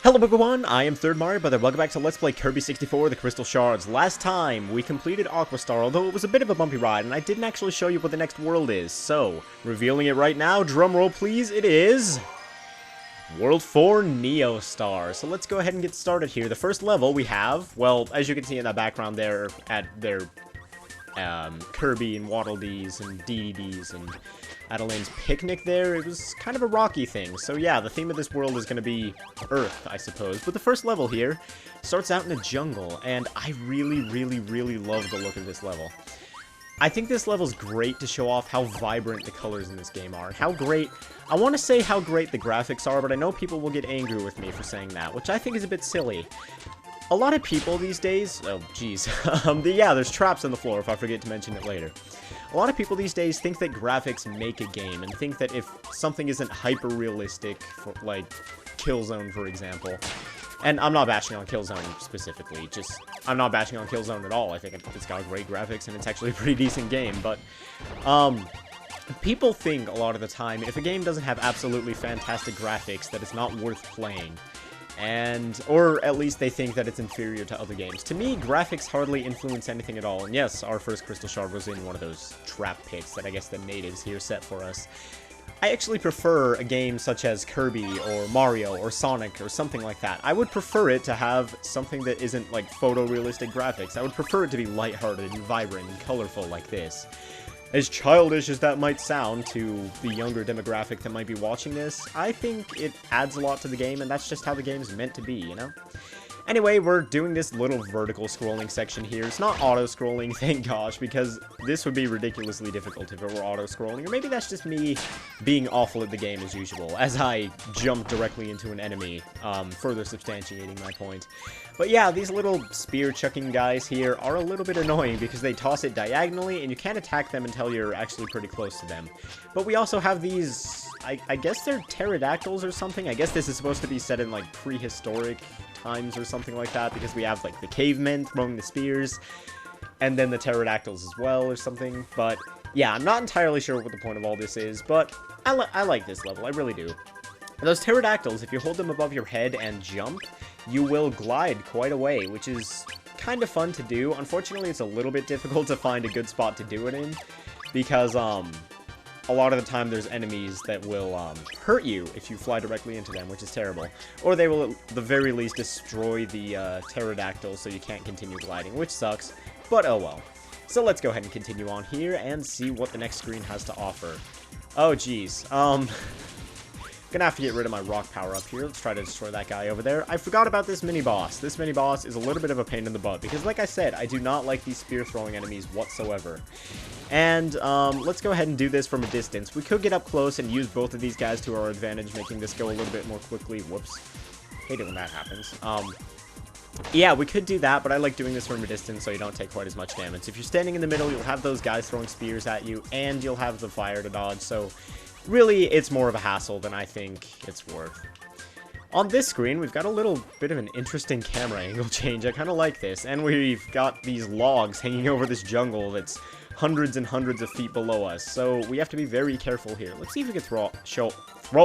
Hello everyone, I am Third Mario Brother. Welcome back to Let's Play Kirby 64, the Crystal Shards. Last time, we completed Aquastar, although it was a bit of a bumpy ride, and I didn't actually show you what the next world is. So, revealing it right now, drumroll please, it is... World 4 Neo Star. So let's go ahead and get started here. The first level we have, well, as you can see in that background there, at their Kirby and Waddle Dees and DDDs and Adeline's picnic there, it was kind of a rocky thing. So yeah, the theme of this world is going to be Earth, I suppose. But the first level here starts out in a jungle, and I really love the look of this level. I think this level's great to show off how vibrant the colors in this game are, and how great, I want to say how great the graphics are, but I know people will get angry with me for saying that, which I think is a bit silly. A lot of people these days, oh jeez, yeah, there's traps on the floor if I forget to mention it later. A lot of people these days think that graphics make a game, and think that if something isn't hyper-realistic, for, like Killzone for example, and I'm not bashing on Killzone specifically, just, I'm not bashing on Killzone at all, I think it's got great graphics and it's actually a pretty decent game, but, people think a lot of the time, if a game doesn't have absolutely fantastic graphics, that it's not worth playing. Or at least they think that it's inferior to other games. To me, graphics hardly influence anything at all, and yes, our first Crystal Shard was in one of those trap pits that I guess the natives here set for us. I actually prefer a game such as Kirby, or Mario, or Sonic, or something like that. I would prefer it to have something that isn't like photorealistic graphics. I would prefer it to be lighthearted and vibrant and colorful like this. As childish as that might sound to the younger demographic that might be watching this, I think it adds a lot to the game, and that's just how the game's meant to be, you know? Anyway, we're doing this little vertical scrolling section here. It's not auto-scrolling, thank gosh, because this would be ridiculously difficult if it were auto-scrolling, or maybe that's just me being awful at the game as usual, as I jump directly into an enemy, further substantiating my point. But yeah, these little spear-chucking guys here are a little bit annoying because they toss it diagonally, and you can't attack them until you're actually pretty close to them. But we also have these, I guess they're pterodactyls or something. I guess this is supposed to be set in, like, prehistoric times or something like that, because we have, like, the cavemen throwing the spears, and then the pterodactyls as well or something. But yeah, I'm not entirely sure what the point of all this is, but I like this level, I really do. And those pterodactyls, if you hold them above your head and jump, you will glide quite a way, which is kind of fun to do. Unfortunately, it's a little bit difficult to find a good spot to do it in, because a lot of the time there's enemies that will hurt you if you fly directly into them, which is terrible. Or they will at the very least destroy the pterodactyl so you can't continue gliding, which sucks, but oh well. So let's go ahead and continue on here and see what the next screen has to offer. Oh geez, gonna have to get rid of my rock power up here. Let's try to destroy that guy over there. I forgot about this mini-boss. This mini-boss is a little bit of a pain in the butt, because like I said, I do not like these spear-throwing enemies whatsoever. And, let's go ahead and do this from a distance. We could get up close and use both of these guys to our advantage, making this go a little bit more quickly. Whoops. Hate it when that happens. Yeah, we could do that, but I like doing this from a distance so you don't take quite as much damage. If you're standing in the middle, you'll have those guys throwing spears at you, and you'll have the fire to dodge, so really, it's more of a hassle than I think it's worth. On this screen, we've got a little bit of an interesting camera angle change. I kind of like this, and we've got these logs hanging over this jungle that's hundreds and hundreds of feet below us, so we have to be very careful here. Let's see if we can show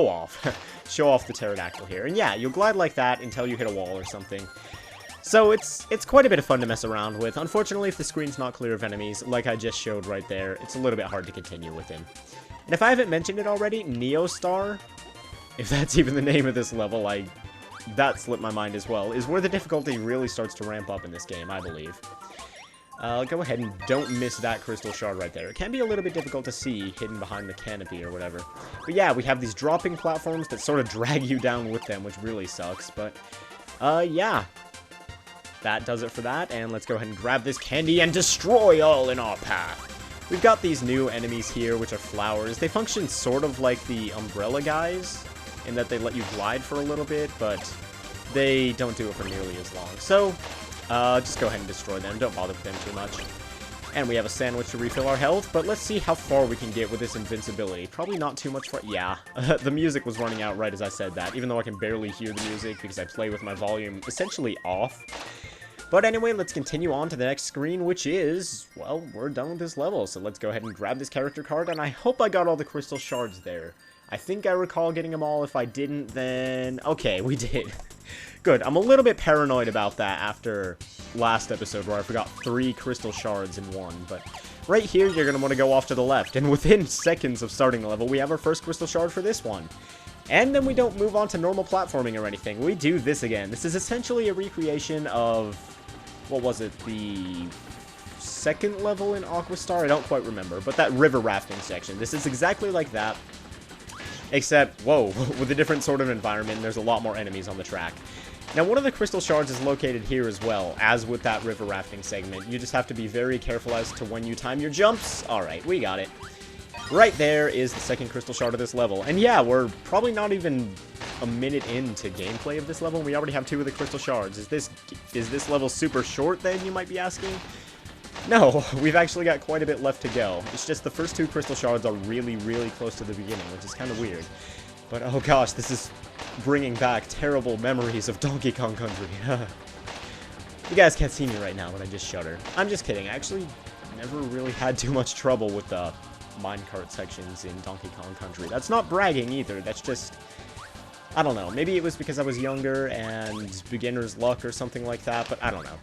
off the pterodactyl here. And yeah, you'll glide like that until you hit a wall or something. So it's quite a bit of fun to mess around with. Unfortunately, if the screen's not clear of enemies, like I just showed right there, it's a little bit hard to continue with him. And if I haven't mentioned it already, Neo Star, if that's even the name of this level, that slipped my mind as well, is where the difficulty really starts to ramp up in this game, I believe. Go ahead and don't miss that crystal shard right there. It can be a little bit difficult to see hidden behind the canopy or whatever. But yeah, we have these dropping platforms that sort of drag you down with them, which really sucks. But, yeah. That does it for that, and let's go ahead and grab this candy and destroy all in our path. We've got these new enemies here, which are flowers. They function sort of like the umbrella guys, in that they let you glide for a little bit, but they don't do it for nearly as long. So, just go ahead and destroy them. Don't bother with them too much. And we have a sandwich to refill our health, but let's see how far we can get with this invincibility. Probably not too much far. Yeah, the music was running out right as I said that, even though I can barely hear the music because I play with my volume essentially off. But anyway, let's continue on to the next screen, which is, well, we're done with this level. So let's go ahead and grab this character card, and I hope I got all the crystal shards there. I think I recall getting them all. If I didn't, then... okay, we did. Good, I'm a little bit paranoid about that after last episode where I forgot 3 crystal shards in one, but right here you're going to want to go off to the left, and within seconds of starting the level, we have our first crystal shard for this one. And then we don't move on to normal platforming or anything, we do this again. This is essentially a recreation of, what was it, the second level in Aquastar? I don't quite remember, but that river rafting section. This is exactly like that, except, whoa, with a different sort of environment, there's a lot more enemies on the track. Now, one of the crystal shards is located here as well, as with that river rafting segment. You just have to be very careful as to when you time your jumps. Alright, we got it. Right there is the second crystal shard of this level. And yeah, we're probably not even a minute into gameplay of this level, and we already have 2 of the crystal shards. Is this level super short then, you might be asking? No, we've actually got quite a bit left to go. It's just the first 2 crystal shards are really, really close to the beginning, which is kind of weird. But oh gosh, this is bringing back terrible memories of Donkey Kong Country. You guys can't see me right now, but I just shudder. I'm just kidding. I actually never really had too much trouble with the minecart sections in Donkey Kong Country. That's not bragging either. That's just, I don't know. Maybe it was because I was younger and beginner's luck or something like that, but I don't know.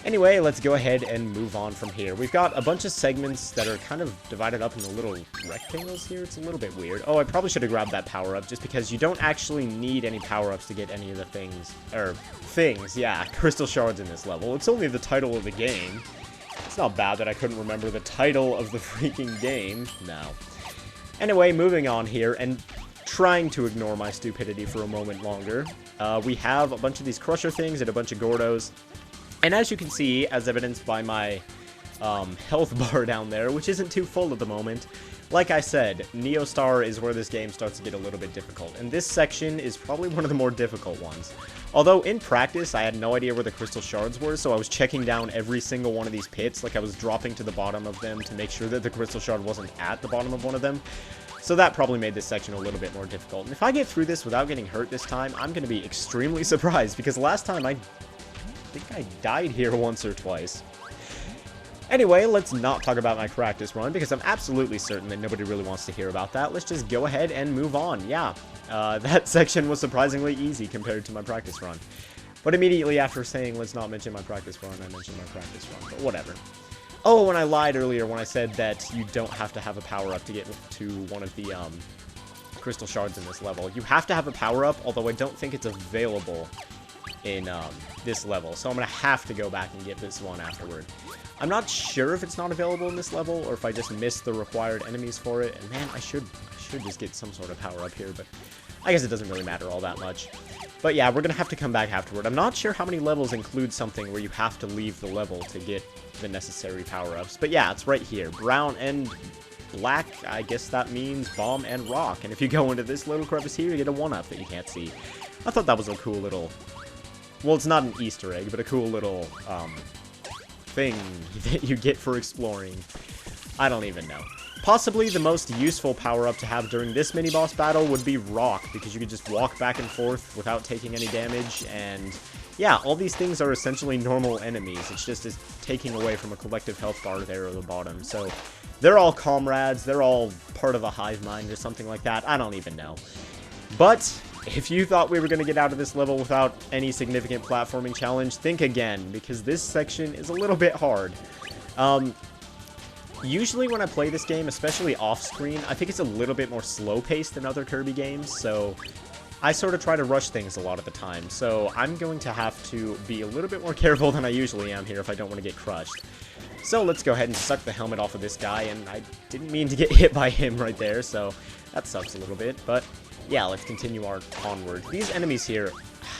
Anyway, let's go ahead and move on from here. We've got a bunch of segments that are kind of divided up into little rectangles here. It's a little bit weird. Oh, I probably should have grabbed that power-up just because you don't actually need any power-ups to get any of the things, yeah, crystal shards in this level. It's only the title of the game. It's not bad that I couldn't remember the title of the freaking game. No. Anyway, moving on here, and trying to ignore my stupidity for a moment longer, we have a bunch of these crusher things and a bunch of Gordos. And as you can see, as evidenced by my health bar down there, which isn't too full at the moment, like I said, Neostar is where this game starts to get a little bit difficult. And this section is probably one of the more difficult ones. Although, in practice, I had no idea where the crystal shards were, so I was checking down every single one of these pits, like I was dropping to the bottom of them to make sure that the crystal shard wasn't at the bottom of one of them. So that probably made this section a little bit more difficult. And if I get through this without getting hurt this time, I'm going to be extremely surprised, because last time I think I died here once or twice. Anyway, let's not talk about my practice run, because I'm absolutely certain that nobody really wants to hear about that. Let's just go ahead and move on. Yeah, that section was surprisingly easy compared to my practice run. But immediately after saying let's not mention my practice run, I mentioned my practice run, but whatever. Oh, and I lied earlier when I said that you don't have to have a power-up to get to one of the crystal shards in this level. You have to have a power-up, although I don't think it's available in this level, so I'm gonna have to go back and get this one afterward. I'm not sure if it's not available in this level or if I just missed the required enemies for it, and man, I should just get some sort of power up here, but I guess it doesn't really matter all that much. But yeah, we're gonna have to come back afterward. I'm not sure how many levels include something where you have to leave the level to get the necessary power-ups, but yeah, it's right here. Brown and black, I guess that means bomb and rock, and if you go into this little crevice here, you get a 1-up that you can't see. I thought that was a cool little, well, it's not an Easter egg, but a cool little, thing that you get for exploring. I don't even know. Possibly the most useful power-up to have during this mini-boss battle would be Rock, because you could just walk back and forth without taking any damage, and yeah, all these things are essentially normal enemies. It's just taking away from a collective health bar there at the bottom, so they're all comrades, they're all part of a hive mind or something like that. I don't even know. But if you thought we were going to get out of this level without any significant platforming challenge, think again, because this section is a little bit hard. Usually when I play this game, especially off-screen, I think it's a little bit more slow-paced than other Kirby games, so I sort of try to rush things a lot of the time. So I'm going to have to be a little bit more careful than I usually am here if I don't want to get crushed. So let's go ahead and suck the helmet off of this guy, and I didn't mean to get hit by him right there, so that sucks a little bit, but yeah, let's continue our onward. These enemies here,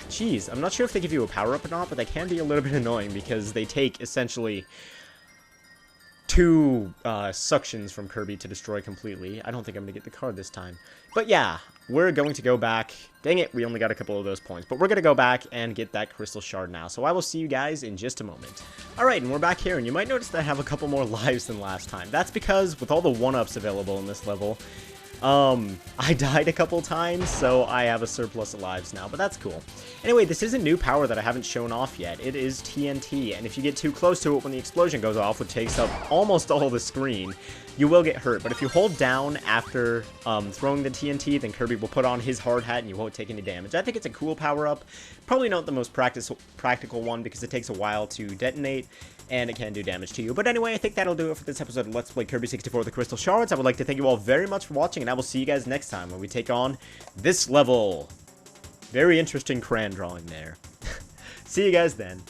jeez, I'm not sure if they give you a power-up or not, but they can be a little bit annoying because they take essentially 2 suctions from Kirby to destroy completely. I don't think I'm going to get the card this time. But yeah, we're going to go back. Dang it, we only got a couple of those points. But we're going to go back and get that crystal shard now. So I will see you guys in just a moment. Alright, and we're back here, and you might notice that I have a couple more lives than last time. That's because with all the 1-ups available in this level, I died a couple times, so I have a surplus of lives now, but that's cool. Anyway, this is a new power that I haven't shown off yet. It is TNT, and if you get too close to it when the explosion goes off, which takes up almost all the screen, you will get hurt. But if you hold down after throwing the TNT, then Kirby will put on his hard hat and you won't take any damage. I think it's a cool power-up. Probably not the most practical one because it takes a while to detonate, and it can do damage to you. But anyway, I think that'll do it for this episode of Let's Play Kirby 64 The Crystal Shards. I would like to thank you all very much for watching, and I will see you guys next time when we take on this level. Very interesting crayon drawing there. See you guys then.